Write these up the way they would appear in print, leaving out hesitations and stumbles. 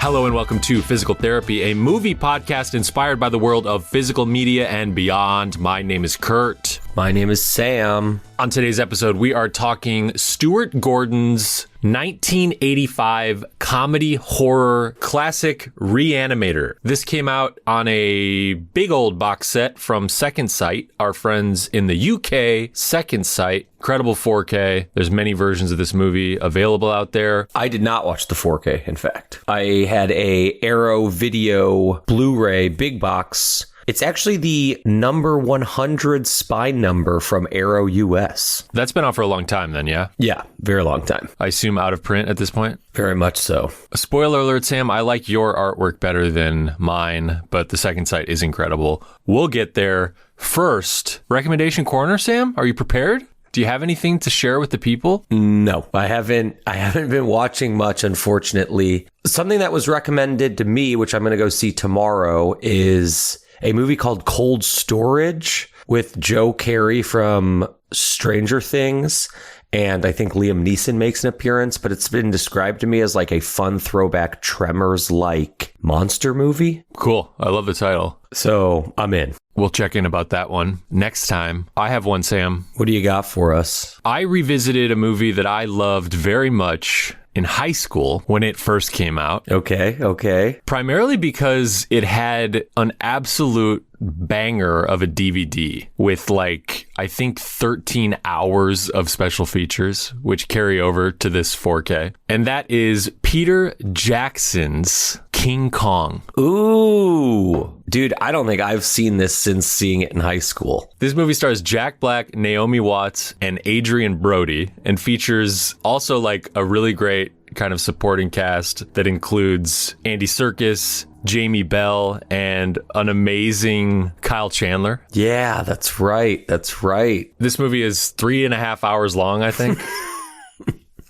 Hello and welcome to Physical Therapy, a movie podcast inspired by the world of physical media and beyond. My name is Kurt. My name is Sam. On today's episode, we are talking Stuart Gordon's 1985 comedy horror classic Re-Animator. This came out on a big old box set from Second Sight, our friends in the UK, Second Sight. Incredible 4K. There's many versions of this movie available out there. I did not watch the 4K, in fact. I had a Arrow Video Blu-ray big box. It's actually the number 100 spine number from Arrow US. That's been out for a long time then, yeah? Yeah, very long time. I assume out of print at this point? Very much so. Spoiler alert, Sam, I like your artwork better than mine, but the Second Sight is incredible. We'll get there. First, recommendation corner, Sam? Are you prepared? Do you have anything to share with the people? No, I haven't been watching much, unfortunately. Something that was recommended to me, which I'm going to go see tomorrow, is a movie called Cold Storage with Joe Carey from Stranger Things. And I think Liam Neeson makes an appearance, but it's been described to me as like a fun throwback Tremors-like monster movie. Cool. I love the title. So I'm in. We'll check in about that one next time. I have one, Sam. What do you got for us? I revisited a movie that I loved very much in high school when it first came out. Okay. Primarily because it had an absolute banger of a DVD with I think 13 hours of special features, which carry over to this 4K. And that is Peter Jackson's King Kong. Ooh. Dude, I don't think I've seen this since seeing it in high school. This movie stars Jack Black, Naomi Watts, and Adrian Brody, and features also a really great kind of supporting cast that includes Andy Serkis, Jamie Bell, and an amazing Kyle Chandler. Yeah, that's right. This movie is 3.5 hours long, I think.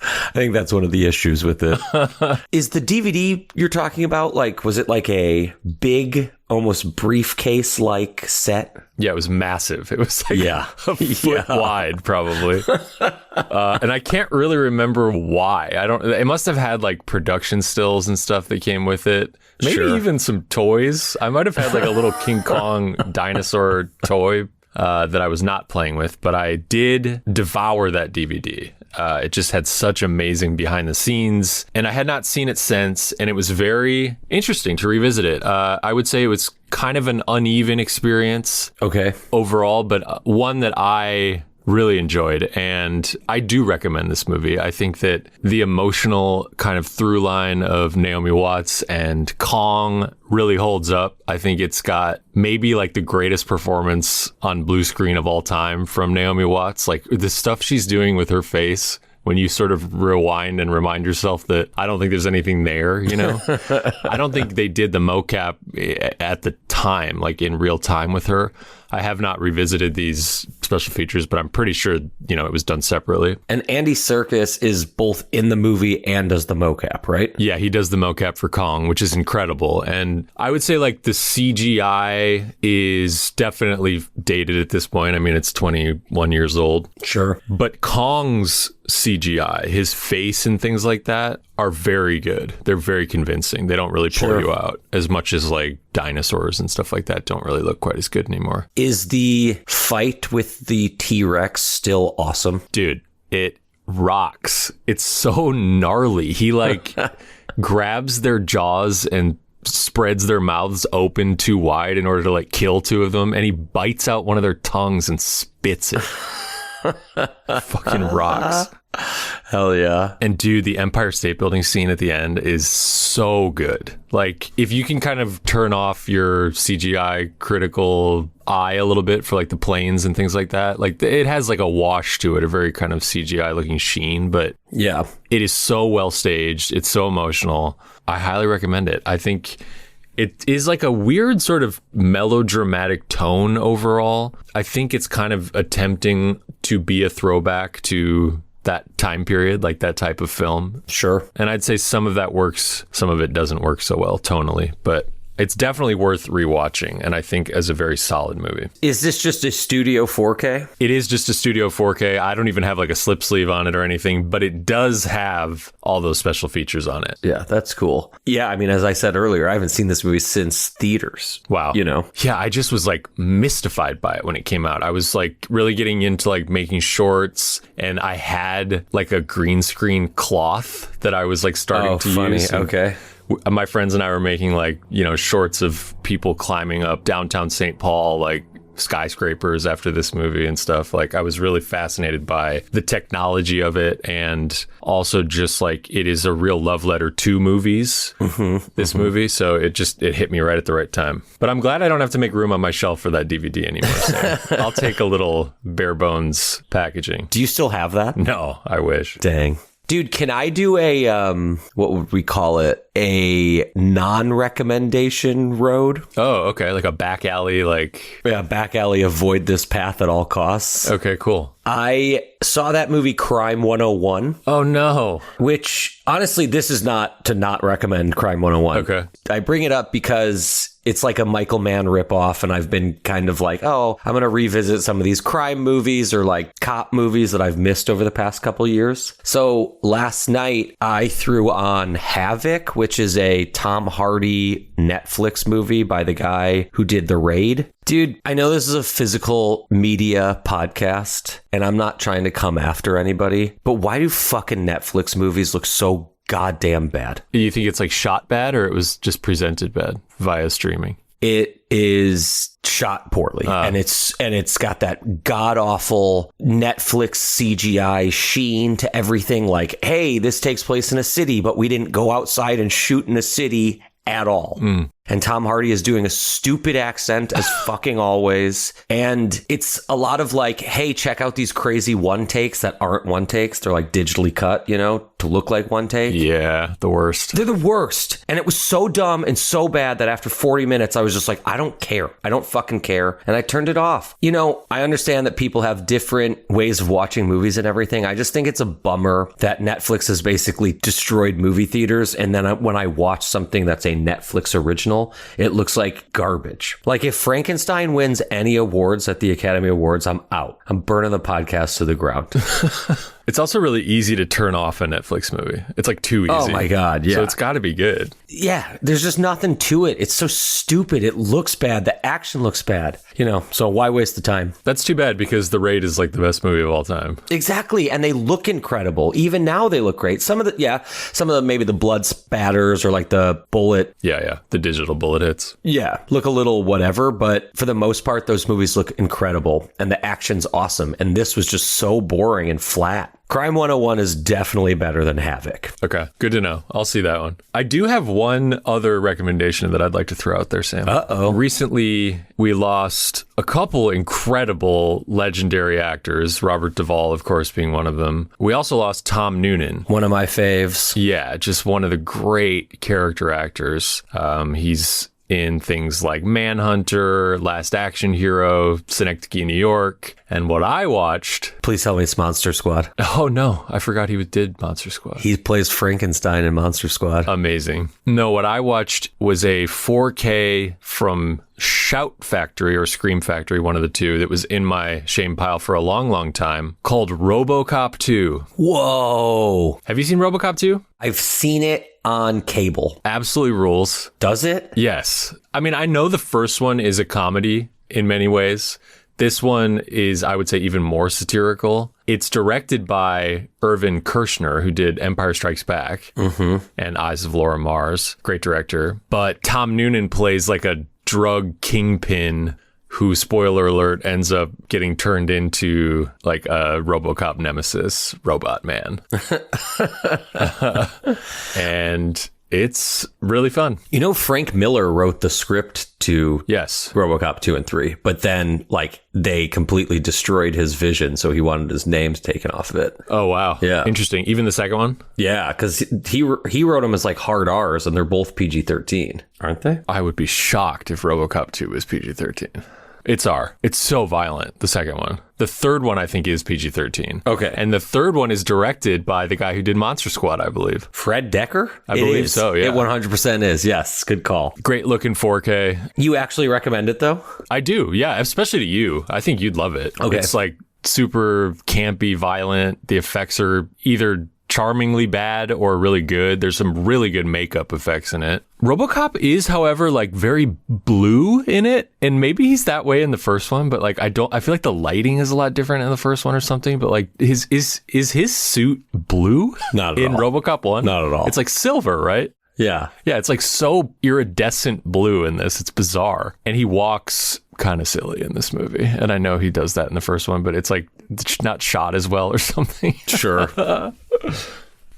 I think that's one of the issues with it. Is the DVD you're talking about, was it a big, almost briefcase-like set? Yeah, it was massive. It was a foot wide, probably. And I can't really remember why. It must have had production stills and stuff that came with it. Maybe even some toys. I might have had a little King Kong dinosaur toy that I was not playing with, but I did devour that DVD. It just had such amazing behind the scenes, and I had not seen it since, and it was very interesting to revisit it. I would say it was kind of an uneven experience overall, but one that I really enjoyed, and I do recommend this movie. I think that the emotional kind of through line of Naomi Watts and Kong really holds up. I think it's got maybe the greatest performance on blue screen of all time from Naomi Watts. The stuff she's doing with her face when you sort of rewind and remind yourself that I don't think there's anything there, I don't think they did the mocap at the time, in real time with her. I have not revisited these special features, but I'm pretty sure, it was done separately. And Andy Serkis is both in the movie and does the mocap, right? Yeah, he does the mocap for Kong, which is incredible. And I would say the CGI is definitely dated at this point. I mean, it's 21 years old. Sure. But Kong's CGI, his face and things like that are very good. They're very convincing. They don't really pull you out as much as dinosaurs and stuff like that don't really look quite as good anymore. Is the fight with the T-Rex still awesome? Dude, it rocks. It's so gnarly. He grabs their jaws and spreads their mouths open too wide in order to kill two of them, and he bites out one of their tongues and spits it. Fucking rocks. Hell yeah. And dude, the Empire State Building scene at the end is so good. If you can kind of turn off your CGI critical eye a little bit for the planes and things like that, it has a wash to it, a very kind of CGI looking sheen, but yeah, it is so well staged. It's so emotional. I highly recommend it. I think it is a weird sort of melodramatic tone overall. I think it's kind of attempting to be a throwback to that time period, that type of film. Sure. And I'd say some of that works, some of it doesn't work so well tonally, but It's definitely worth rewatching, and I think as a very solid movie. Is this just a studio 4K? It is just a studio 4K. I don't even have like a slip sleeve on it or anything, but it does have all those special features on it. Yeah, that's cool. Yeah, I mean, as I said earlier, I haven't seen this movie since theaters. Wow. You know? Yeah, I just was like mystified by it when it came out. I was like really getting into like making shorts, and I had like a green screen cloth that I was like starting to use. Okay. My friends and I were making like, you know, shorts of people climbing up downtown St. Paul, like skyscrapers after this movie and stuff. Like, I was really fascinated by the technology of it, and also just like it is a real love letter to movies, this movie. So it hit me right at the right time. But I'm glad I don't have to make room on my shelf for that DVD anymore. So I'll take a little bare bones packaging. Do you still have that? No, I wish. Dang. Dude, can I do a, what would we call it? A non-recommendation road? Oh, okay. Like a back alley, like... Yeah, back alley, avoid this path at all costs. Okay, cool. I saw that movie Crime 101. Oh, no. Which, honestly, this is not to not recommend Crime 101. Okay. I bring it up because it's like a Michael Mann ripoff, and I've been kind of like, oh, I'm going to revisit some of these crime movies or like cop movies that I've missed over the past couple years. So last night, I threw on Havoc, which is a Tom Hardy Netflix movie by the guy who did The Raid. Dude, I know this is a physical media podcast, and I'm not trying to come after anybody, but why do fucking Netflix movies look so goddamn bad? Do you think it's like shot bad, or it was just presented bad via streaming? It is shot poorly, and it's got that god awful Netflix CGI sheen to everything. Like, hey, this takes place in a city, but we didn't go outside and shoot in a city at all. And Tom Hardy is doing a stupid accent as fucking always. And it's a lot of like, hey, check out these crazy one takes that aren't one takes. They're like digitally cut, you know, to look like one take. Yeah, the worst. They're the worst. And it was so dumb and so bad that after 40 minutes, I was just like, I don't care. I don't fucking care. And I turned it off. You know, I understand that people have different ways of watching movies and everything. I just think it's a bummer that Netflix has basically destroyed movie theaters. And then when I watch something that's a Netflix original, it looks like garbage. Like, if Frankenstein wins any awards at the Academy Awards, I'm out. I'm burning the podcast to the ground. It's also really easy to turn off a Netflix movie. It's like too easy. Oh my God, yeah. So it's got to be good. Yeah, there's just nothing to it. It's so stupid. It looks bad. The action looks bad. You know, so why waste the time? That's too bad, because The Raid is like the best movie of all time. Exactly. And they look incredible. Even now they look great. Some of the maybe the blood spatters or like the bullet. Yeah. The digital bullet hits. Yeah. Look a little whatever. But for the most part, those movies look incredible. And the action's awesome. And this was just so boring and flat. Crime 101 is definitely better than Havoc. Okay, good to know. I'll see that one. I do have one other recommendation that I'd like to throw out there, Sam. Uh-oh. Recently, we lost a couple incredible legendary actors, Robert Duvall, of course, being one of them. We also lost Tom Noonan. One of my faves. Yeah, just one of the great character actors. He's in things like Manhunter, Last Action Hero, Synecdoche, New York. And what I watched... Please tell me it's Monster Squad. Oh, no. I forgot he did Monster Squad. He plays Frankenstein in Monster Squad. Amazing. No, what I watched was a 4K from Shout Factory or Scream Factory, one of the two, that was in my shame pile for a long, long time, called RoboCop 2. Whoa. Have you seen RoboCop 2? I've seen it on cable. Absolutely rules. Does it? Yes. I mean, I know the first one is a comedy in many ways. This one is, I would say, even more satirical. It's directed by Irvin Kershner, who did Empire Strikes Back and Eyes of Laura Mars. Great director. But Tom Noonan plays like a drug kingpin who, spoiler alert, ends up getting turned into like a RoboCop nemesis, Robot Man. And it's really fun. You know, Frank Miller wrote the script to RoboCop 2 and 3, but then like they completely destroyed his vision, so he wanted his names taken off of it. Oh, wow. Yeah. Interesting. Even the second one? Yeah, because he wrote them as like hard R's, and they're both PG-13, aren't they? I would be shocked if RoboCop 2 was PG-13. It's R. It's so violent, the second one. The third one, I think, is PG-13. Okay. And the third one is directed by the guy who did Monster Squad, I believe. Fred Decker? I believe so, yeah. It 100% is. Yes. Good call. Great looking 4K. You actually recommend it, though? I do, yeah. Especially to you. I think you'd love it. Okay. It's like super campy, violent. The effects are either charmingly bad or really good. There's some really good makeup effects in it. RoboCop is, however, like very blue in it, and maybe he's that way in the first one, but like I feel like the lighting is a lot different in the first one or something, but like is his suit blue? Not at in all. RoboCop 1? Not at all. It's like silver, right? Yeah. Yeah, it's like so iridescent blue in this. It's bizarre. And he walks kind of silly in this movie. And I know he does that in the first one, but it's like not shot as well or something. Sure.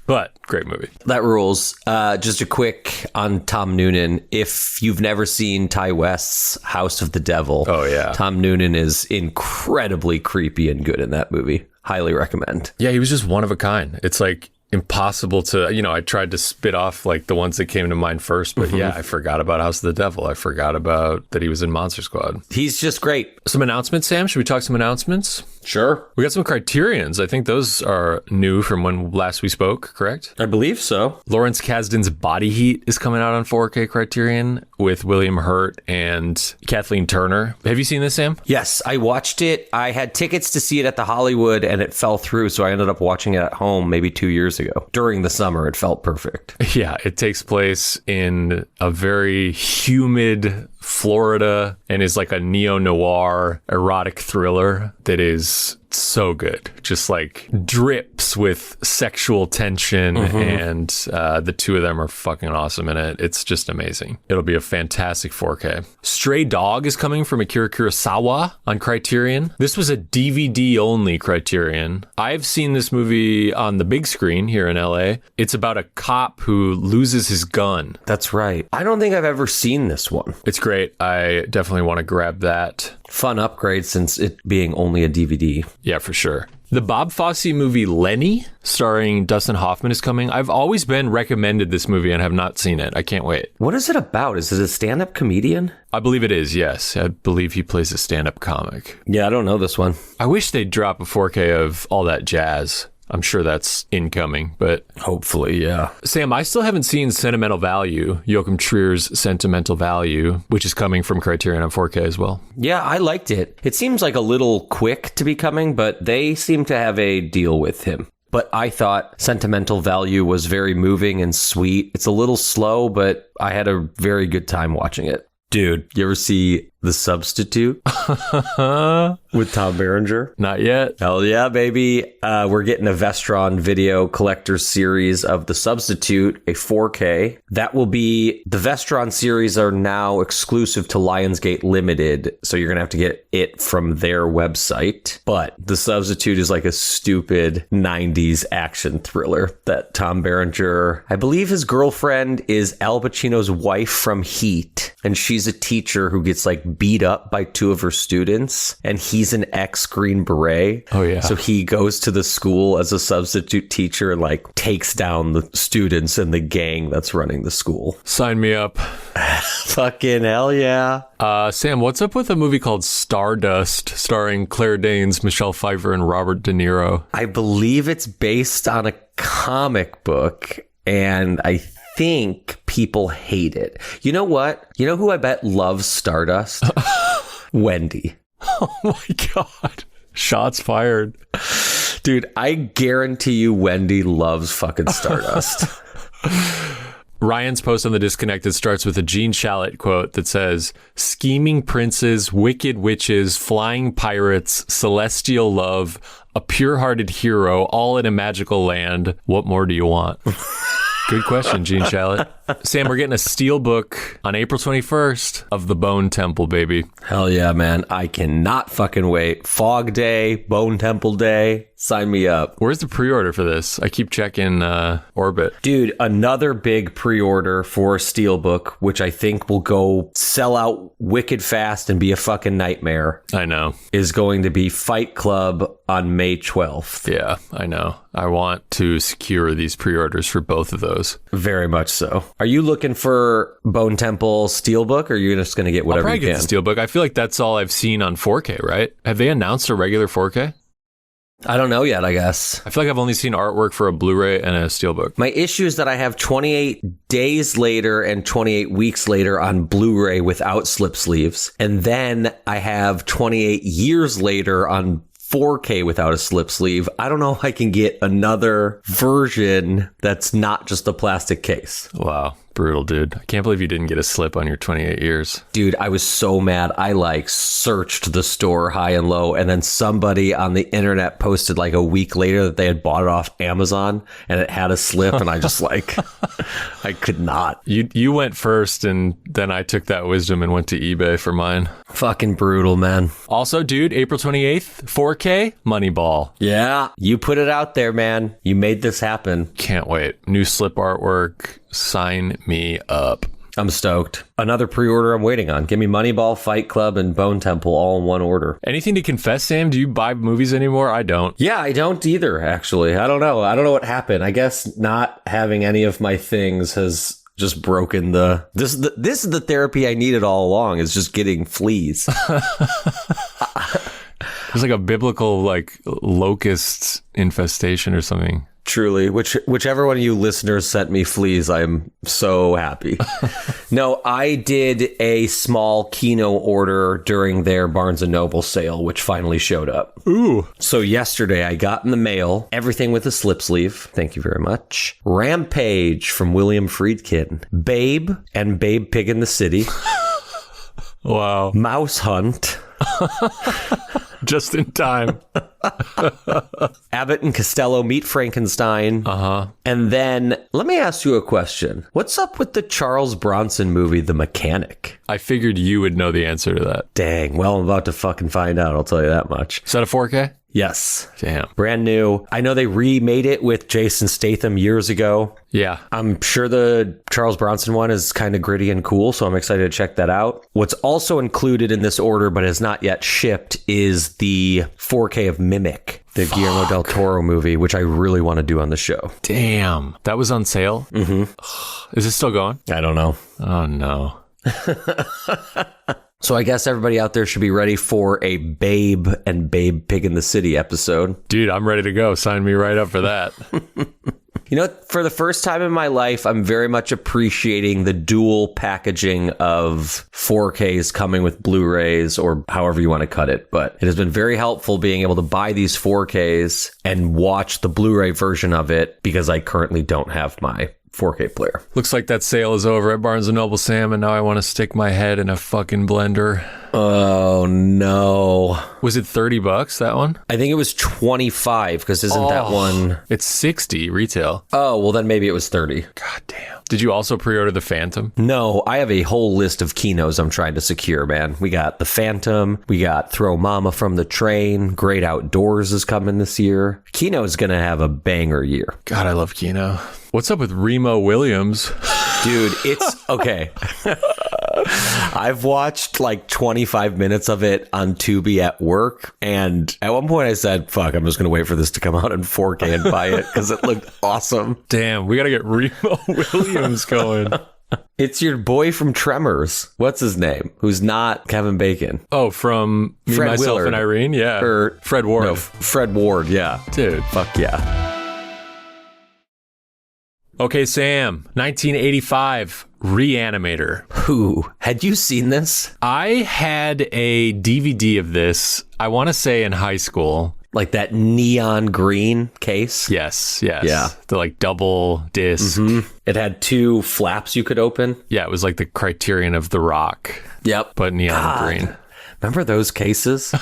But great movie. That rules. Just a quick on Tom Noonan. If you've never seen Ty West's House of the Devil, oh yeah, Tom Noonan is incredibly creepy and good in that movie. Highly recommend. Yeah, he was just one of a kind. It's like impossible to, I tried to spit off like the ones that came to mind first, but yeah, I forgot about House of the Devil. I forgot about that he was in Monster Squad. He's just great. Some announcements, Sam? Should we talk some announcements? Sure. We got some Criterions. I think those are new from when last we spoke, correct? I believe so. Lawrence Kasdan's Body Heat is coming out on 4K Criterion with William Hurt and Kathleen Turner. Have you seen this, Sam? Yes, I watched it. I had tickets to see it at the Hollywood and it fell through, so I ended up watching it at home maybe 2 years ago. During the summer, it felt perfect. Yeah, it takes place in a very humid Florida and is like a neo-noir erotic thriller that is so good. Just like drips with sexual tension, and the two of them are fucking awesome in it. It's just amazing. It'll be a fantastic 4K. Stray Dog is coming from Akira Kurosawa on Criterion. This was a DVD only Criterion. I've seen this movie on the big screen here in LA. It's about a cop who loses his gun. That's right. I don't think I've ever seen this one. It's great. I definitely want to grab that. Fun upgrade since it being only a DVD. Yeah, for sure. The Bob Fosse movie Lenny, starring Dustin Hoffman, is coming. I've always been recommended this movie and have not seen it. I can't wait. What is it about? Is it a stand-up comedian? I believe it is, yes. I believe he plays a stand-up comic. Yeah, I don't know this one. I wish they'd drop a 4K of All That Jazz. I'm sure that's incoming, but hopefully, yeah. Sam, I still haven't seen Sentimental Value, Joachim Trier's Sentimental Value, which is coming from Criterion on 4K as well. Yeah, I liked it. It seems like a little quick to be coming, but they seem to have a deal with him. But I thought Sentimental Value was very moving and sweet. It's a little slow, but I had a very good time watching it. Dude, you ever see The Substitute with Tom Berenger? Not yet. Hell yeah, baby. We're getting a Vestron video collector's series of The Substitute, a 4K. That will be, the Vestron series are now exclusive to Lionsgate Limited, so you're going to have to get it from their website. But The Substitute is like a stupid 90s action thriller that Tom Berenger, I believe his girlfriend is Al Pacino's wife from Heat, and she's a teacher who gets like beat up by two of her students, and he's an ex-Green Beret. Oh yeah. So he goes to the school as a substitute teacher and like takes down the students and the gang that's running the school. Sign me up. Fucking hell yeah. Sam, what's up with a movie called Stardust starring Claire Danes, Michelle Pfeiffer, and Robert De Niro? I believe it's based on a comic book, and I think people hate it. You know what? You know who I bet loves Stardust? Wendy. Oh my God. Shots fired. Dude, I guarantee you Wendy loves fucking Stardust. Ryan's post on The Disconnected starts with a Gene Shalit quote that says, "Scheming princes, wicked witches, flying pirates, celestial love, a pure-hearted hero, all in a magical land. What more do you want?" Good question, Gene Shalit. Sam, we're getting a steel book on April 21st of The Bone Temple, baby. Hell yeah, man. I cannot fucking wait. Fog Day, Bone Temple Day. Sign me up. Where's the pre-order for this? I keep checking Orbit. Dude, another big pre-order for Steelbook, which I think will go sell out wicked fast and be a fucking nightmare. I know. Is going to be Fight Club on May 12th. Yeah, I know. I want to secure these pre-orders for both of those. Very much so. Are you looking for Bone Temple Steelbook, or are you just going to get whatever you can? I'll probably get the Steelbook. I feel like that's all I've seen on 4K, right? Have they announced a regular 4K? I don't know yet, I guess. I feel like I've only seen artwork for a Blu-ray and a Steelbook. My issue is that I have 28 days later and 28 weeks later on Blu-ray without slip sleeves. And then I have 28 years later on 4K without a slip sleeve. I don't know if I can get another version that's not just a plastic case. Wow. Brutal, dude. I can't believe you didn't get a slip on your 28 years. Dude, I was so mad. I searched the store high and low, and then somebody on the internet posted a week later that they had bought it off Amazon and it had a slip, and I just I could not. You went first, and then I took that wisdom and went to eBay for mine. Fucking brutal, man. Also, dude, April 28th, 4K, Moneyball. Yeah, you put it out there, man. You made this happen. Can't wait. New slip artwork. Sign me up. I'm stoked. Another pre-order I'm waiting on. Give me Moneyball, Fight Club, and Bone Temple all in one order. Anything to confess, Sam? Do you buy movies anymore? I don't. Yeah, I don't either, actually. I don't know. I don't know what happened. I guess not having any of my things has just broken this is the therapy I needed all along, is just getting fleas. It's like a biblical locust infestation or something. Truly, whichever one of you listeners sent me fleas, I'm so happy. No, I did a small Kino order during their Barnes & Noble sale, which finally showed up. Ooh. So yesterday I got in the mail everything with a slip sleeve. Thank you very much. Rampage from William Friedkin. Babe and Babe Pig in the City. Wow. Mouse Hunt. Just in time. Abbott and Costello Meet Frankenstein. Uh-huh. And then, let me ask you a question. What's up with the Charles Bronson movie, The Mechanic? I figured you would know the answer to that. Dang. Well, I'm about to fucking find out. I'll tell you that much. Is that a 4K? Yes. Damn. Brand new. I know they remade it with Jason Statham years ago. Yeah. I'm sure the Charles Bronson one is kind of gritty and cool, so I'm excited to check that out. What's also included in this order, but has not yet shipped, is the 4K of Mimic, the Guillermo del Toro movie, which I really want to do on the show. Damn. That was on sale? Mm-hmm. Is it still going? I don't know. Oh, no. So I guess everybody out there should be ready for a Babe and Babe Pig in the City episode. Dude, I'm ready to go. Sign me right up for that. You know, for the first time in my life, I'm very much appreciating the dual packaging of 4Ks coming with Blu-rays, or however you want to cut it. But it has been very helpful being able to buy these 4Ks and watch the Blu-ray version of it, because I currently don't have my 4K player. Looks like that sale is over at Barnes & Noble, Sam, and now I want to stick my head in a fucking blender. Oh, no. Was it $30, that one? I think it was 25, because isn't that one... It's 60 retail. Oh, well, then maybe it was 30. God damn. Did you also pre-order the Phantom? No, I have a whole list of Kinos I'm trying to secure, man. We got the Phantom. We got Throw Mama from the Train. Great Outdoors is coming this year. Kino's going to have a banger year. God, I love Kino. What's up with Remo Williams? Dude, it's... Okay. I've watched 25 minutes of it on Tubi at work, and at one point I said, fuck, I'm just going to wait for this to come out in 4K and buy it, because it looked awesome. Damn, we got to get Remo Williams going. It's your boy from Tremors. What's his name? Who's not Kevin Bacon. Oh, from Me, Fred Myself, Willard. and Irene? Yeah. Or Fred Ward. No, Fred Ward, yeah. Dude. Fuck yeah. Okay, Sam, 1985, Re-Animator. Who? Had you seen this? I had a DVD of this, I want to say in high school. Like that neon green case? Yes. Yeah. The double disc. Mm-hmm. It had two flaps you could open. Yeah, it was like the Criterion of The Rock. Yep. But neon green. Remember those cases?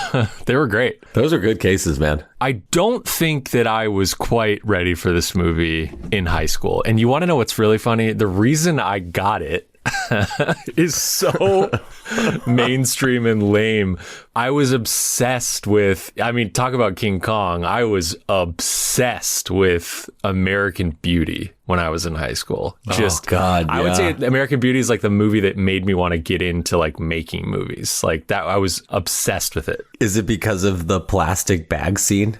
They were great. Those are good cases, man. I don't think that I was quite ready for this movie in high school. And you want to know what's really funny? The reason I got it is so mainstream and lame. I was obsessed with, I mean, talk about King Kong. I was obsessed with American Beauty when I was in high school. Just, God, I would say American Beauty is like the movie that made me want to get into like making movies. Like that, I was obsessed with it. Is it because of the plastic bag scene?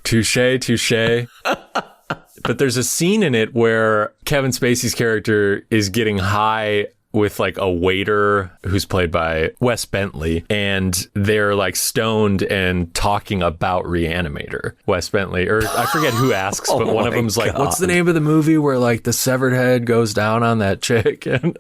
Touche. But there's a scene in it where Kevin Spacey's character is getting high with like a waiter who's played by Wes Bentley, and they're like stoned and talking about Re-Animator. Wes Bentley, or I forget who asks, but one of them's like, what's the name of the movie where like the severed head goes down on that chick? And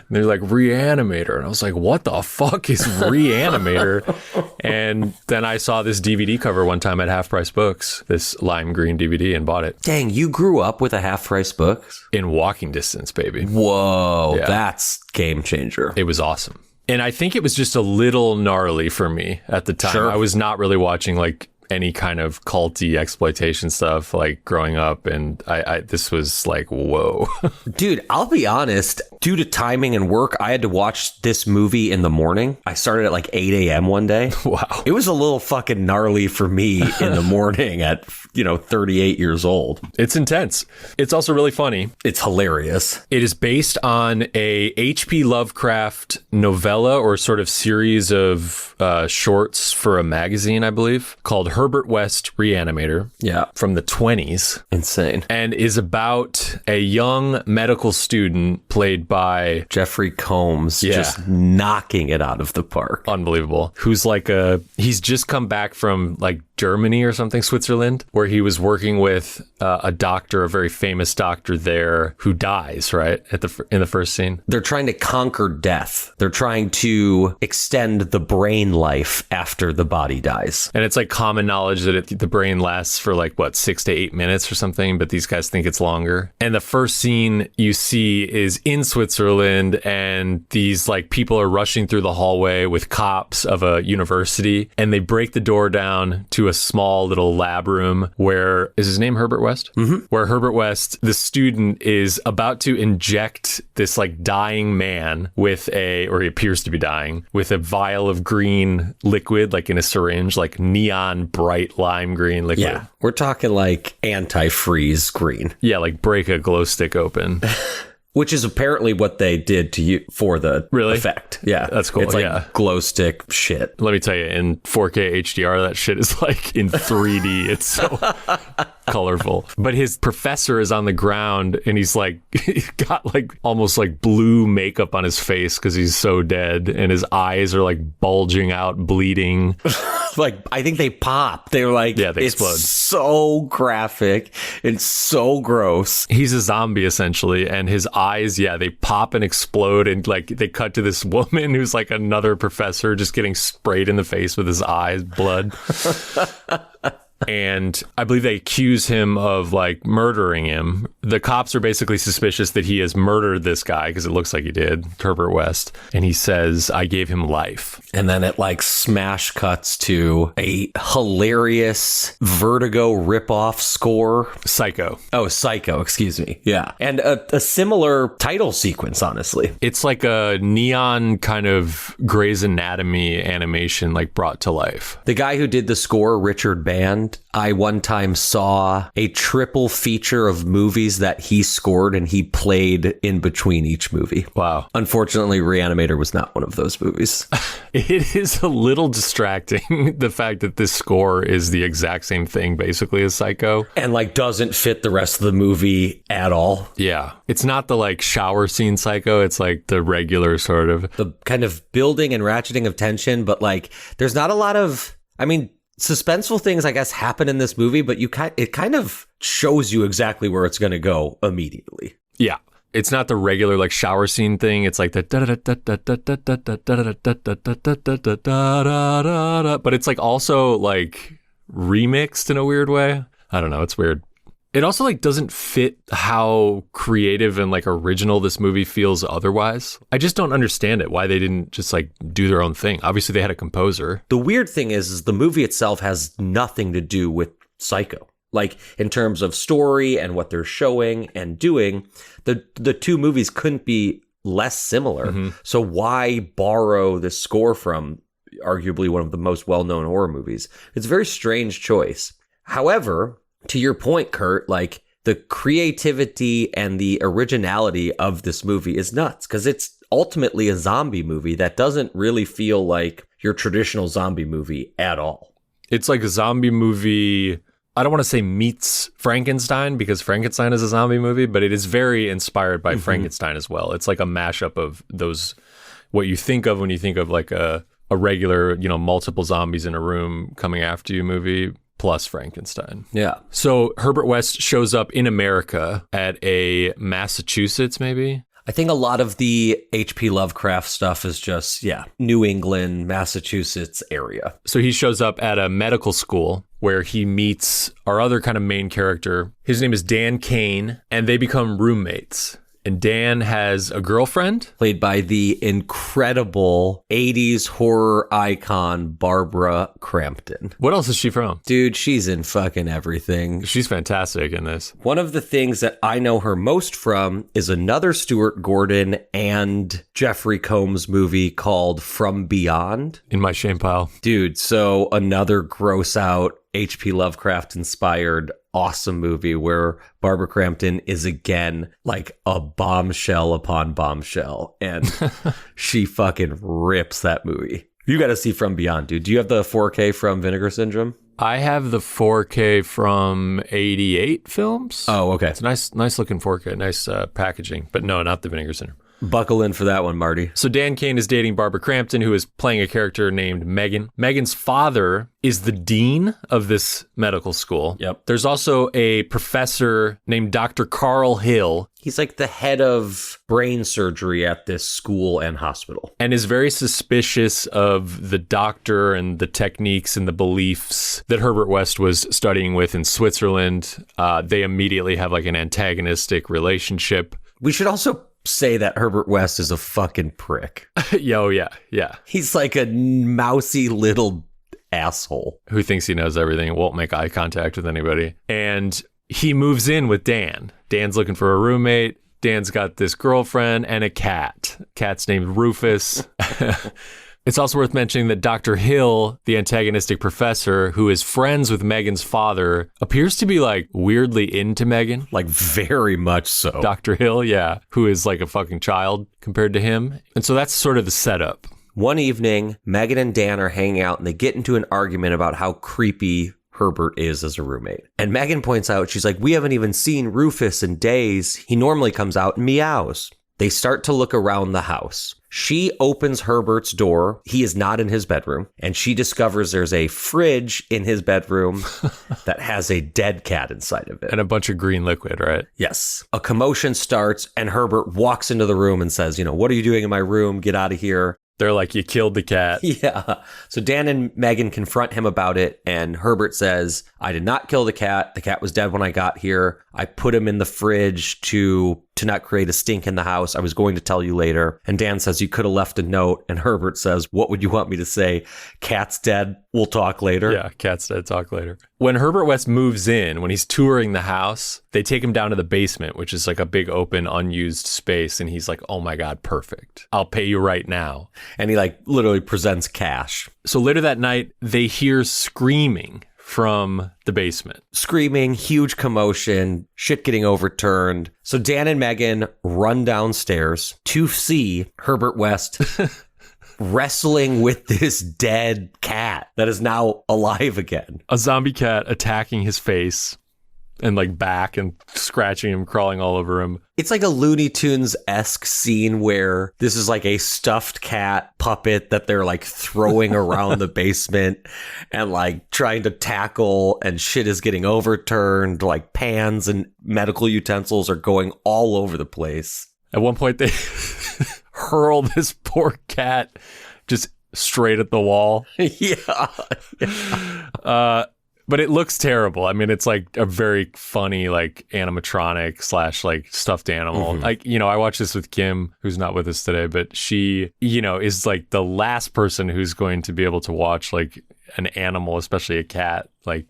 they're like, Re-Animator. And I was like, what the fuck is Re-Animator? And then I saw this DVD cover one time at Half Price Books, this lime green DVD, and bought it. Dang, you grew up with a Half Price Books? In walking distance, baby. Whoa, Yeah. that's game changer. It was awesome. And I think it was just a little gnarly for me at the time. Sure. I was not really watching like any kind of culty exploitation stuff like growing up. And I this was like, whoa. Dude, I'll be honest. Due to timing and work, I had to watch this movie in the morning. I started at like 8 a.m. one day. Wow. It was a little fucking gnarly for me in the morning at, 38 years old. It's intense. It's also really funny. It's hilarious. It is based on a H.P. Lovecraft novella or sort of series of shorts for a magazine, I believe, called Herbert West Re-Animator. Yeah. From the 20s. Insane. And is about a young medical student played by Jeffrey Combs, just knocking it out of the park. Unbelievable. Who's like he's just come back from like Germany or something, Switzerland, where he was working with a doctor, a very famous doctor there, who dies, right? In the first scene. They're trying to conquer death. They're trying to extend the brain life after the body dies. And it's like common knowledge that the brain lasts for like, 6 to 8 minutes or something, but these guys think it's longer. And the first scene you see is in Switzerland, and these like people are rushing through the hallway with cops of a university, and they break the door down to a small little lab room where, is his name Herbert West? Mm-hmm. Where Herbert West, the student, is about to inject this like dying man or he appears to be dying, with a vial of green liquid, like in a syringe, like neon bright lime green liquid. Yeah, we're talking like antifreeze green. Yeah, like break a glow stick open. Which is apparently what they did to you for the effect. Yeah. That's cool. It's like glow stick shit. Let me tell you, in 4K HDR, that shit is like in 3D. It's so colorful. But his professor is on the ground, and he's got like almost like blue makeup on his face because he's so dead, and his eyes are like bulging out, bleeding. Like, I think they pop. They're like, yeah, they explode. It's so graphic. It's so gross. He's a zombie essentially, and his eyes, they pop and explode, and like they cut to this woman who's like another professor just getting sprayed in the face with his eyes, blood. And I believe they accuse him of like murdering him. The cops are basically suspicious that he has murdered this guy because it looks like he did, Herbert West. And he says, I gave him life. And then it like smash cuts to a hilarious Vertigo ripoff score. Psycho. Oh, Psycho, excuse me. Yeah. And a similar title sequence, honestly. It's like a neon kind of Grey's Anatomy animation, like brought to life. The guy who did the score, Richard Band, I one time saw a triple feature of movies that he scored and he played in between each movie. Wow. Unfortunately, Re-Animator was not one of those movies. It is a little distracting, the fact that this score is the exact same thing basically as Psycho. And like doesn't fit the rest of the movie at all. Yeah. It's not the like shower scene Psycho. It's like the regular sort of. The kind of building and ratcheting of tension, but like there's not a lot of, suspenseful things, I guess, happen in this movie, but it kind of shows you exactly where it's going to go immediately. Yeah. It's not the regular like shower scene thing. It's like the but it's like also like remixed in a weird way. I don't know. It's weird. It also like doesn't fit how creative and like original this movie feels otherwise. I just don't understand it, why they didn't just like do their own thing. Obviously they had a composer. The weird thing is the movie itself has nothing to do with Psycho. Like in terms of story and what they're showing and doing, the two movies couldn't be less similar. So why borrow the score from arguably one of the most well-known horror movies? It's a very strange choice. However, to your point, Kurt, like the creativity and the originality of this movie is nuts because it's ultimately a zombie movie that doesn't really feel like your traditional zombie movie at all. It's like a zombie movie. I don't want to say meets Frankenstein because Frankenstein is a zombie movie, but it is very inspired by Frankenstein as well. It's like a mashup of those, what you think of when you think of like a regular, multiple zombies in a room coming after you movie plus Frankenstein. Yeah. So Herbert West shows up in America at a Massachusetts, maybe? I think a lot of the H.P. Lovecraft stuff is just, New England, Massachusetts area. So he shows up at a medical school where he meets our other kind of main character. His name is Dan Kane, and they become roommates. And Dan has a girlfriend. Played by the incredible 80s horror icon, Barbara Crampton. What else is she from? Dude, she's in fucking everything. She's fantastic in this. One of the things that I know her most from is another Stuart Gordon and Jeffrey Combs movie called From Beyond. In my shame pile. Dude, so another gross out H.P. Lovecraft inspired awesome movie where Barbara Crampton is again like a bombshell upon bombshell, and she fucking rips that movie. You got to see From Beyond, dude. Do you have the 4K from Vinegar Syndrome? I have the 4K from 88 films. Oh, okay. It's a nice looking 4K, nice packaging, but no, not the Vinegar Syndrome. Buckle in for that one, Marty. So Dan Kane is dating Barbara Crampton, who is playing a character named Megan. Megan's father is the dean of this medical school. Yep. There's also a professor named Dr. Carl Hill. He's like the head of brain surgery at this school and hospital. And is very suspicious of the doctor and the techniques and the beliefs that Herbert West was studying with in Switzerland. They immediately have like an antagonistic relationship. We should also say that Herbert West is a fucking prick. Yeah. He's like a mousy little asshole. Who thinks he knows everything and won't make eye contact with anybody. And he moves in with Dan. Dan's looking for a roommate. Dan's got this girlfriend and a cat. Cat's named Rufus. It's also worth mentioning that Dr. Hill, the antagonistic professor, who is friends with Megan's father, appears to be like weirdly into Megan. Like very much so. Dr. Hill, yeah, who is like a fucking child compared to him. And so that's sort of the setup. One evening, Megan and Dan are hanging out and they get into an argument about how creepy Herbert is as a roommate. And Megan points out, she's like, we haven't even seen Rufus in days. He normally comes out and meows. They start to look around the house. She opens Herbert's door. He is not in his bedroom. And she discovers there's a fridge in his bedroom that has a dead cat inside of it. And a bunch of green liquid, right? Yes. A commotion starts and Herbert walks into the room and says, what are you doing in my room? Get out of here. They're like, you killed the cat. Yeah. So Dan and Megan confront him about it. And Herbert says, I did not kill the cat. The cat was dead when I got here. I put him in the fridge to not create a stink in the house. I was going to tell you later. And Dan says, you could have left a note. And Herbert says, what would you want me to say? Cat's dead. We'll talk later. Yeah, cat's dead. Talk later. When Herbert West moves in, when he's touring the house, they take him down to the basement, which is like a big open unused space. And he's like, oh my God, perfect. I'll pay you right now. And he like literally presents cash. So later that night, they hear screaming from the basement. Screaming, huge commotion, shit getting overturned. So Dan and Megan run downstairs to see Herbert West wrestling with this dead cat that is now alive again. A zombie cat attacking his face and like back and scratching him, crawling all over him. It's like a Looney Tunes-esque scene where this is like a stuffed cat puppet that they're like throwing around the basement and like trying to tackle, and shit is getting overturned. Like pans and medical utensils are going all over the place. At one point they hurl this poor cat just straight at the wall. Yeah. But it looks terrible. I mean, it's like a very funny, like animatronic / like stuffed animal. Mm-hmm. Like, I watched this with Kim, who's not with us today, but she, is like the last person who's going to be able to watch like an animal, especially a cat, like,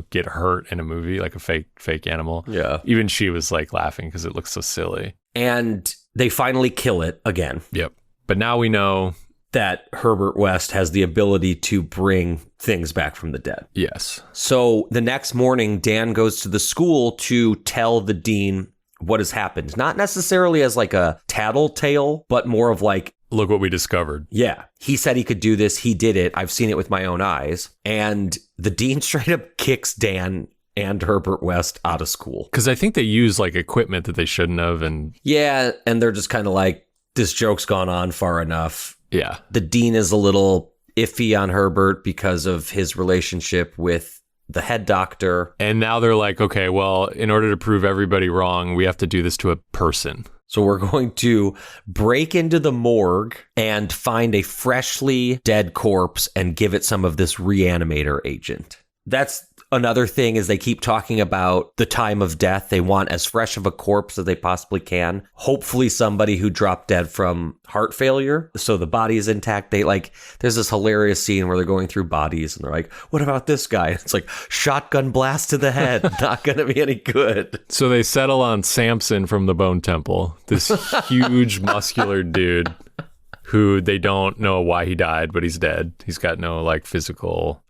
get hurt in a movie, like a fake animal. Yeah. Even she was like laughing because it looks so silly. And they finally kill it again. Yep. But now we know that Herbert West has the ability to bring things back from the dead. Yes. So the next morning, Dan goes to the school to tell the dean what has happened. Not necessarily as like a tattletale, but more of like, look what we discovered. Yeah. He said he could do this. He did it. I've seen it with my own eyes. And the dean straight up kicks Dan and Herbert West out of school. Because I think they use like equipment that they shouldn't have. And yeah. And they're just kind of like, this joke's gone on far enough. Yeah. The dean is a little iffy on Herbert because of his relationship with the head doctor. And now they're like, okay, well, in order to prove everybody wrong, we have to do this to a person. So we're going to break into the morgue and find a freshly dead corpse and give it some of this Re-Animator agent. That's another thing, is they keep talking about the time of death. They want as fresh of a corpse as they possibly can. Hopefully somebody who dropped dead from heart failure, so the body is intact. There's this hilarious scene where they're going through bodies and they're like, what about this guy? It's like, shotgun blast to the head. Not going to be any good. So they settle on Samson from the Bone Temple, this huge muscular dude who they don't know why he died, but he's dead. He's got no like physical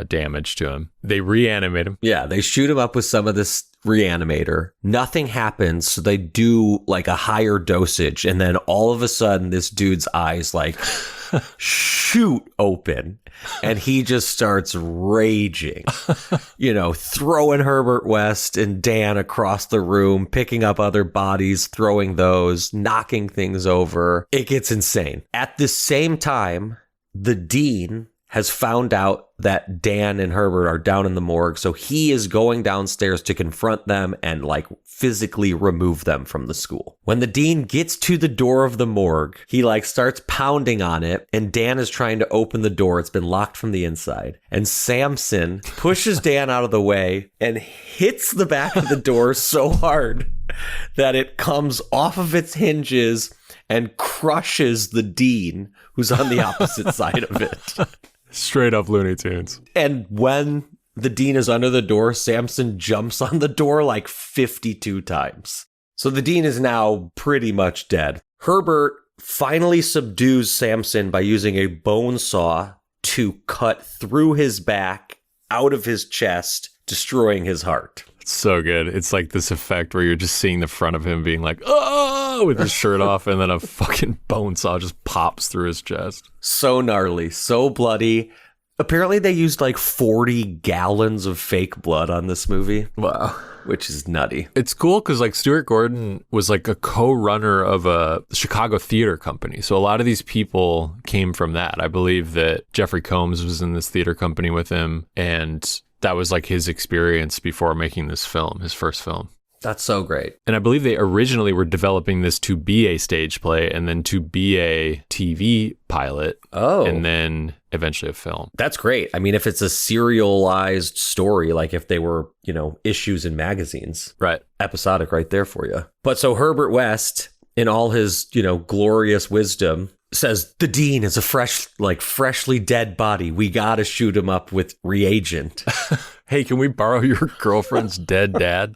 damage to him. They reanimate him. Yeah, they shoot him up with some of this Re-Animator. Nothing happens, so they do like a higher dosage, and then all of a sudden this dude's eyes like shoot open, and he just starts raging, throwing Herbert West and Dan across the room, picking up other bodies, throwing those, knocking things over. It gets insane. At the same time, the dean has found out that Dan and Herbert are down in the morgue, so he is going downstairs to confront them and like physically remove them from the school. When the dean gets to the door of the morgue, he like starts pounding on it, and Dan is trying to open the door. It's been locked from the inside. And Samson pushes Dan out of the way and hits the back of the door so hard that it comes off of its hinges and crushes the dean, who's on the opposite side of it. Straight up Looney Tunes. And when the dean is under the door, Samson jumps on the door like 52 times. So the dean is now pretty much dead. Herbert finally subdues Samson by using a bone saw to cut through his back, out of his chest, destroying his heart. It's so good. It's like this effect where you're just seeing the front of him being like, oh, with his shirt off, and then a fucking bone saw just pops through his chest. So gnarly, so bloody. Apparently they used like 40 gallons of fake blood on this movie. Wow. Which is nutty. It's cool because like Stuart Gordon was like a co-runner of a Chicago theater company. So a lot of these people came from that. I believe that Jeffrey Combs was in this theater company with him, and that was like his experience before making this film, his first film. That's so great. And I believe they originally were developing this to be a stage play and then to be a TV pilot. Oh. And then eventually a film. That's great. I mean, if it's a serialized story, like if they were, issues in magazines. Right. Episodic right there for you. But so Herbert West, in all his, glorious wisdom, says the dean is a freshly dead body. We got to shoot him up with reagent. Hey, can we borrow your girlfriend's dead dad?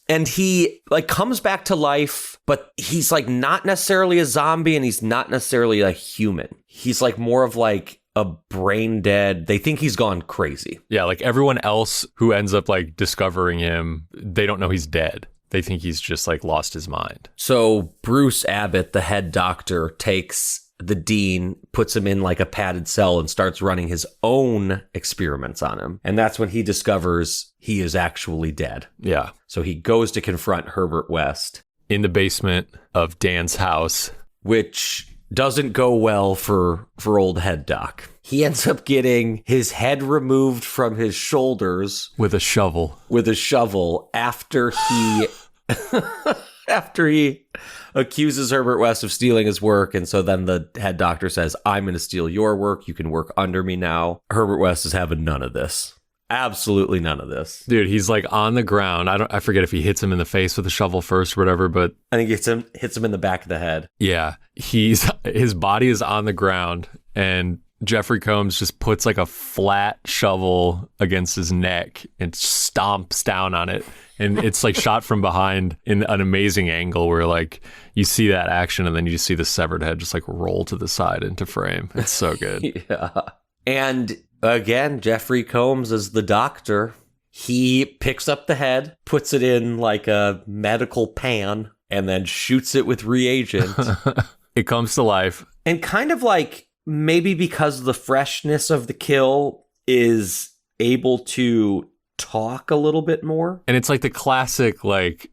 And he comes back to life, but he's not necessarily a zombie, and he's not necessarily human. He's more of a brain dead. They think he's gone crazy. Yeah, everyone else who ends up discovering him, they don't know he's dead. They think he's just lost his mind. So Bruce Abbott, the head doctor, takes the dean, puts him in a padded cell, and starts running his own experiments on him. And that's when he discovers he is actually dead. Yeah. So he goes to confront Herbert West in the basement of Dan's house, which doesn't go well for old head doc. He ends up getting his head removed from his shoulders with a shovel. After he accuses Herbert West of stealing his work. And so then the head doctor says, I'm going to steal your work. You can work under me now. Herbert West is having none of this. Absolutely none of this. Dude, he's on the ground. I forget if he hits him in the face with a shovel first or whatever, but I think hits him in the back of the head. Yeah. His body is on the ground, and Jeffrey Combs just puts like a flat shovel against his neck and stomps down on it. And it's like shot from behind in an amazing angle where like you see that action and then you just see the severed head just like roll to the side into frame. It's so good. Yeah. And again, Jeffrey Combs is the doctor. He picks up the head, puts it in like a medical pan, and then shoots it with reagent. It comes to life. And kind of like maybe because the freshness of the kill is able to talk a little bit more. And it's like the classic, like,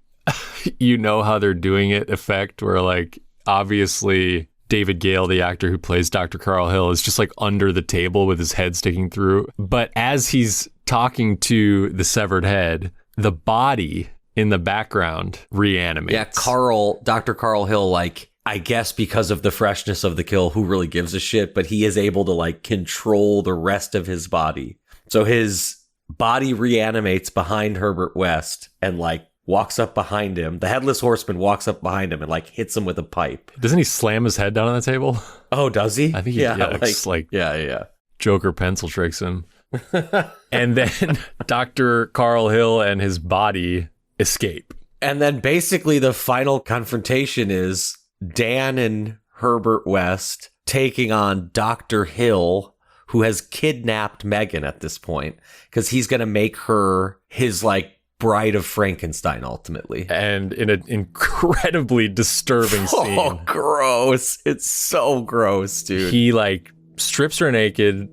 you know how they're doing it effect where like obviously David Gale, the actor who plays Dr. Carl Hill, is just like under the table with his head sticking through. But as he's talking to the severed head, the body in the background reanimates. Yeah, Dr. Carl Hill, like, I guess because of the freshness of the kill, who really gives a shit? But he is able to like control the rest of his body. So his body reanimates behind Herbert West and like walks up behind him. The headless horseman walks up behind him and like hits him with a pipe. Doesn't he slam his head down on the table? Oh, does he? I think he, yeah. Joker pencil tricks him. And then Dr. Carl Hill and his body escape. And then basically the final confrontation is Dan and Herbert West taking on Dr. Hill, who has kidnapped Megan at this point because he's going to make her his like bride of Frankenstein ultimately. And in an incredibly disturbing scene. Oh, gross. It's so gross, dude. He like strips her naked,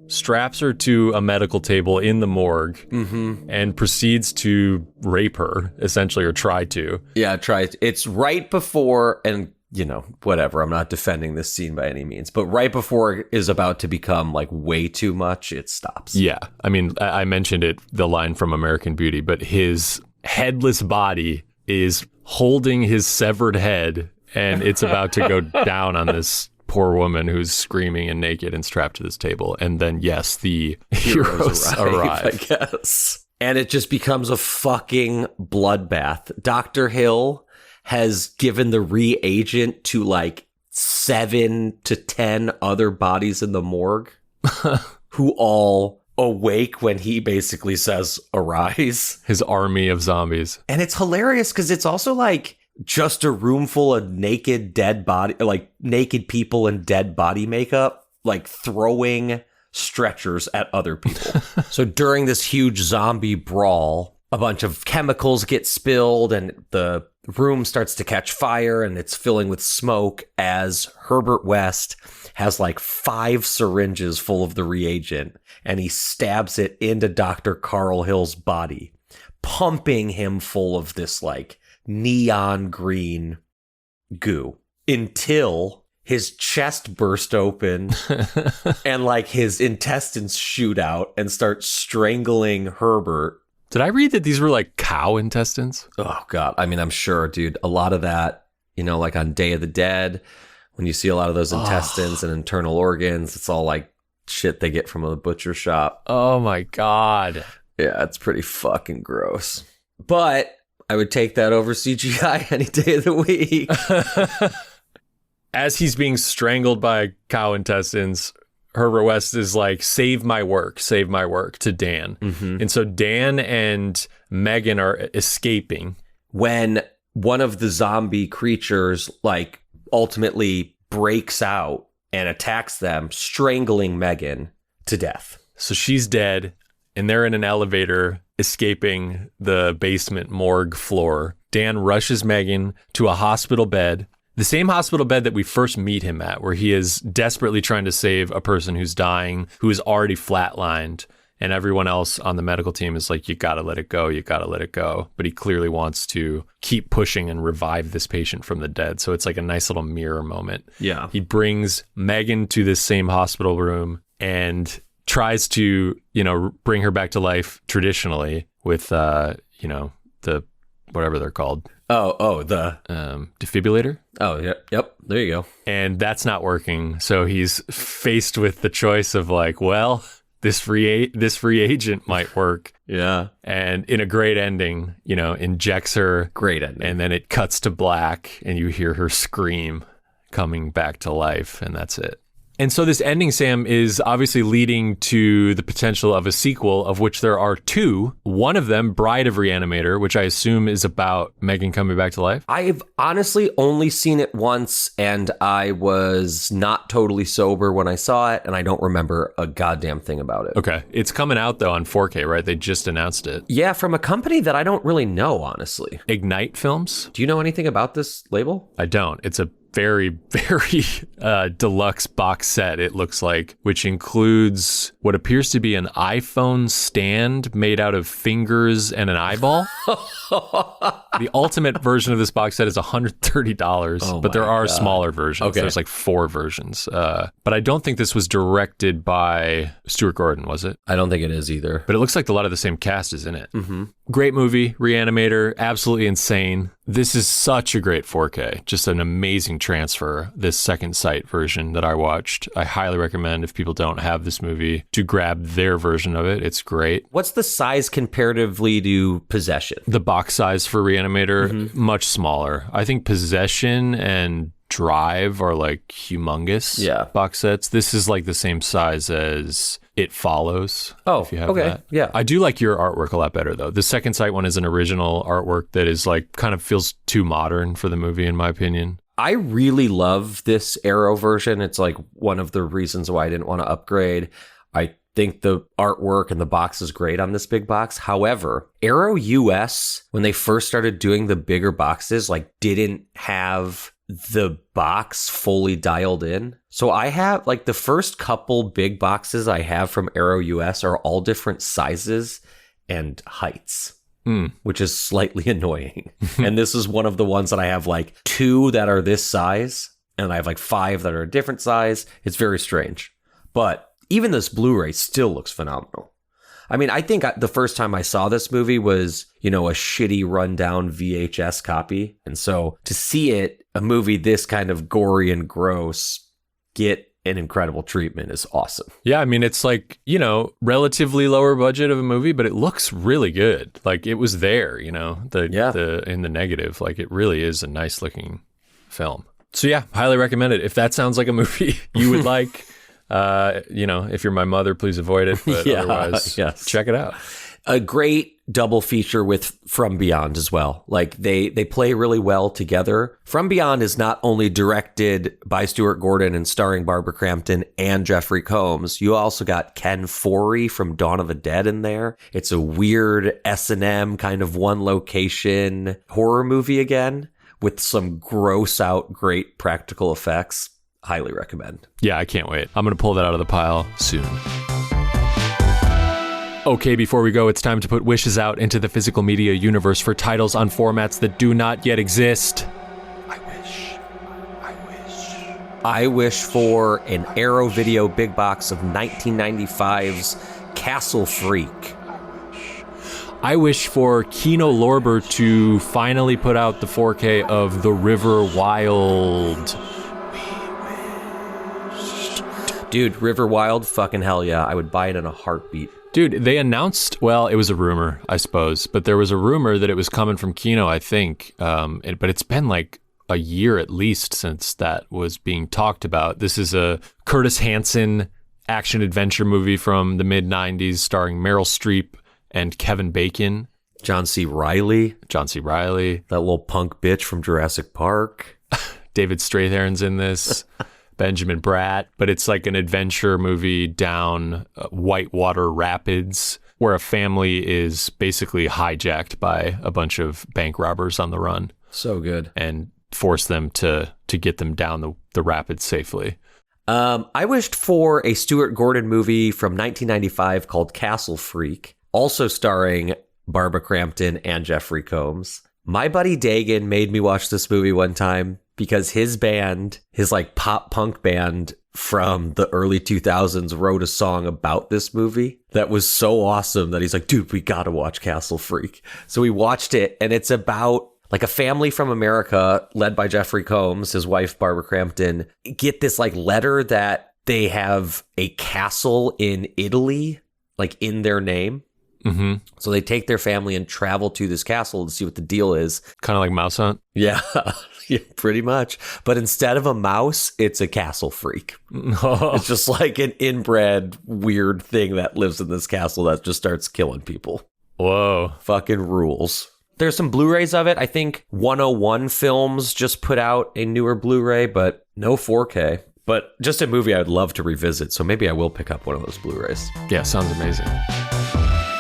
straps her to a medical table in the morgue, and proceeds to rape her, essentially, or try to. Yeah, try. It's right before, and you know, whatever. I'm not defending this scene by any means, but right before it is about to become like way too much, it stops. Yeah. I mean, I mentioned it, the line from American Beauty, but his headless body is holding his severed head, and it's about to go down on this poor woman who's screaming and naked and strapped to this table. And then, yes, the heroes arrive. I guess. And it just becomes a fucking bloodbath. Dr. Hill has given the reagent to like 7 to 10 other bodies in the morgue who all awake when he basically says, arise. His army of zombies. And it's hilarious because it's also like just a room full of naked dead body, like naked people in dead body makeup, like throwing stretchers at other people. So during this huge zombie brawl, a bunch of chemicals get spilled and the room starts to catch fire and it's filling with smoke as Herbert West has like 5 syringes full of the reagent and he stabs it into Dr. Carl Hill's body, pumping him full of this like neon green goo until his chest burst open and like his intestines shoot out and start strangling Herbert. Did I read that these were like cow intestines? Oh, God. I mean, I'm sure, dude. A lot of that, you know, like on Day of the Dead, when you see a lot of those intestines and internal organs, it's all like shit they get from a butcher shop. Oh, my God. Yeah, it's pretty fucking gross. But I would take that over CGI any day of the week. As he's being strangled by cow intestines, Herbert West is like, save my work to Dan. And so Dan and Megan are escaping. When one of the zombie creatures like ultimately breaks out and attacks them, strangling Megan to death. So she's dead and they're in an elevator escaping the basement morgue floor. Dan rushes Megan to a hospital bed. The same hospital bed that we first meet him at, where he is desperately trying to save a person who's dying, who is already flatlined, and everyone else on the medical team is like, you gotta let it go, you gotta let it go. But he clearly wants to keep pushing and revive this patient from the dead. So it's like a nice little mirror moment. Yeah. He brings Megan to this same hospital room and tries to, you know, bring her back to life traditionally with, you know, the whatever they're called. The defibrillator. Oh, yep. There you go. And that's not working. So he's faced with the choice of like, well, this reagent might work. Yeah. And in a great ending, you know, injects her. Great ending. And then it cuts to black and you hear her scream coming back to life. And that's it. And so this ending, Sam, is obviously leading to the potential of a sequel, of which there are two. One of them, Bride of Re-Animator, which I assume is about Megan coming back to life. I've honestly only seen it once, and I was not totally sober when I saw it, and I don't remember a goddamn thing about it. Okay. It's coming out, though, on 4K, right? They just announced it. Yeah, from a company that I don't really know, honestly. Ignite Films? Do you know anything about this label? I don't. It's a very, very deluxe box set, it looks like, which includes what appears to be an iPhone stand made out of fingers and an eyeball. The ultimate version of this box set is $130, but there are smaller versions. Okay. There's like 4 versions. But I don't think this was directed by Stuart Gordon, was it? I don't think it is either. But it looks like a lot of the same cast is in it. Mm-hmm. Great movie, Re-Animator, absolutely insane. This is such a great 4K, just an amazing transfer, this second sight version that I watched. I highly recommend, if people don't have this movie, to grab their version of it. It's great. What's the size comparatively to Possession? The box size for Re-Animator, much smaller. I think Possession and Drive are like humongous box sets. This is like the same size as It Follows. Oh, if you have okay. That. Yeah. I do like your artwork a lot better, though. The second sight one is an original artwork that is like kind of feels too modern for the movie, in my opinion. I really love this Arrow version. It's like one of the reasons why I didn't want to upgrade. I think the artwork and the box is great on this big box. However, Arrow US, when they first started doing the bigger boxes, like didn't have the box fully dialed in. So I have like the first couple big boxes I have from Arrow US are all different sizes and heights, which is slightly annoying. And this is one of the ones that I have like 2 that are this size, and I have like 5 that are a different size. It's very strange. But even this Blu-ray still looks phenomenal. I mean, I think the first time I saw this movie was, a shitty rundown VHS copy. And so to see it, a movie this kind of gory and gross, get an incredible treatment is awesome. Yeah, I mean, it's like, relatively lower budget of a movie, but it looks really good. Like it was there, in the negative. Like it really is a nice looking film. So yeah, highly recommend it. If that sounds like a movie you would like, if you're my mother, please avoid it. But otherwise, check it out. A great double feature with From Beyond as well. Like they play really well together. From Beyond is not only directed by Stuart Gordon and starring Barbara Crampton and Jeffrey Combs. You also got Ken Foree from Dawn of the Dead in there. It's a weird S&M kind of one location horror movie again with some gross out great practical effects. Highly recommend. Yeah, I can't wait. I'm going to pull that out of the pile soon. Okay, before we go, it's time to put wishes out into the physical media universe for titles on formats that do not yet exist. I wish for an Arrow Video big box of 1995's Castle Freak. I wish for Kino Lorber to finally put out the 4K of The River Wild. Dude, River Wild, fucking hell yeah. I would buy it in a heartbeat. Dude, they announced, well, it was a rumor, I suppose, but there was a rumor that it was coming from Kino, I think. But it's been like a year at least since that was being talked about. This is a Curtis Hanson action-adventure movie from the mid-90s starring Meryl Streep and Kevin Bacon. John C. Reilly. That little punk bitch from Jurassic Park. David Strathairn's in this. Benjamin Bratt, but it's like an adventure movie down Whitewater Rapids where a family is basically hijacked by a bunch of bank robbers on the run. So good. And force them to get them down the rapids safely. I wished for a Stuart Gordon movie from 1995 called Castle Freak, also starring Barbara Crampton and Jeffrey Combs. My buddy Dagan made me watch this movie one time because his band, his like pop punk band from the early 2000s, wrote a song about this movie that was so awesome that he's like, dude, we gotta watch Castle Freak. So we watched it, and it's about like a family from America led by Jeffrey Combs, his wife, Barbara Crampton, get this like letter that they have a castle in Italy, like in their name. Mm-hmm. So they take their family and travel to this castle to see what the deal is. Kind of like Mouse Hunt. Yeah. Yeah, pretty much. But instead of a mouse, it's a castle freak. It's just like an inbred weird thing that lives in this castle that just starts killing people. Whoa. Fucking rules. There's some Blu-rays of it. I think 101 Films just put out a newer Blu-ray, but no 4K. But just a movie I would love to revisit, so maybe I will pick up one of those Blu-rays. Yeah, sounds amazing.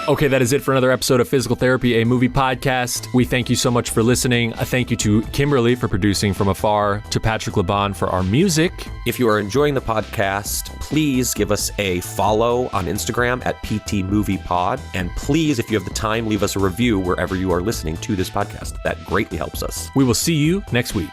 Okay, that is it for another episode of Physical Therapy, a movie podcast. We thank you so much for listening. A thank you to Kimberly for producing from afar, to Patrick Laban for our music. If you are enjoying the podcast, please give us a follow on Instagram at PTMoviePod. And please, if you have the time, leave us a review wherever you are listening to this podcast. That greatly helps us. We will see you next week.